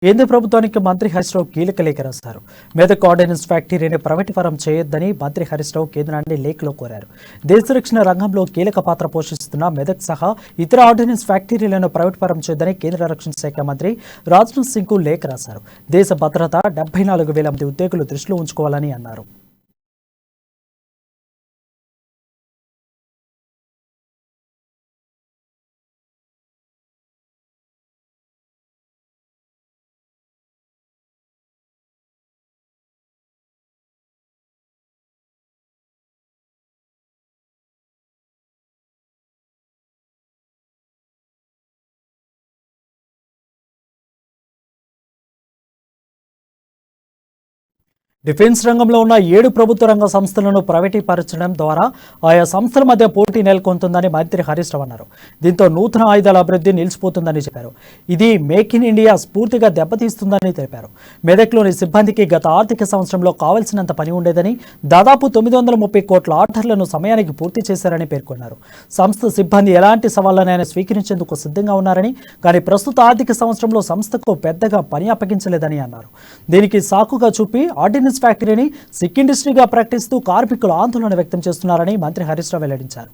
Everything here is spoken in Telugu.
కేంద్ర ప్రభుత్వానికి మంత్రి హరీష్ రావు కీలక లేఖ రాశారు. మెదక్ ఆర్డినెన్స్ ఫ్యాక్టరీని ప్రైవేట్ పరం చేయొద్దని మంత్రి హరీష్ రావు కేంద్రాన్ని లేఖలో కోరారు. దేశ రక్షణ రంగంలో కీలక పాత్ర పోషిస్తున్న మెదక్ సహా ఇతర ఆర్డినెన్స్ ఫ్యాక్టరీలను ప్రైవేట్ పరం చేయొద్దని కేంద్ర రక్షణ శాఖ మంత్రి రాజ్నాథ్ సింగ్ కు లేఖ రాశారు. దేశ భద్రత 74,000 మంది ఉద్యోగులు దృష్టిలో ఉంచుకోవాలని అన్నారు. డిఫెన్స్ రంగంలో ఉన్న 7 ప్రభుత్వ రంగ సంస్థలను ప్రైవేటీకరించడం ద్వారా ఆయా సంస్థల మధ్య పోటీ నెలకొంటుందని మంత్రి హరీష్ రావు అన్నారు. దీంతో నూతన ఆయుధాల అభివృద్ధి నిలిచిపోతుందని చెప్పారు. ఇది మేక్ ఇన్ ఇండియా స్ఫూర్తిగా దెబ్బతీస్తుందని తెలిపారు. మెదక్లోని సిబ్బందికి గత ఆర్థిక సంవత్సరంలో కావాల్సినంత పని ఉండేదని, దాదాపు 930 కోట్ల ఆర్డర్లను సమయానికి పూర్తి చేశారని పేర్కొన్నారు. సంస్థ సిబ్బంది ఎలాంటి సవాళ్లనైనా స్వీకరించేందుకు సిద్ధంగా ఉన్నారని, కానీ ప్రస్తుత ఆర్థిక సంవత్సరంలో సంస్థకు పెద్దగా పని అప్పగించలేదని అన్నారు. దీనికి సాకుగా చూపి ఆర్డినెన్స్ ఫ్యాక్టరీని సిక్ ఇండస్ట్రీగా ప్రకటిస్తూ కార్మికులు ఆందోళన వ్యక్తం చేస్తున్నారని మంత్రి హరీష్ రావు వెల్లడించారు.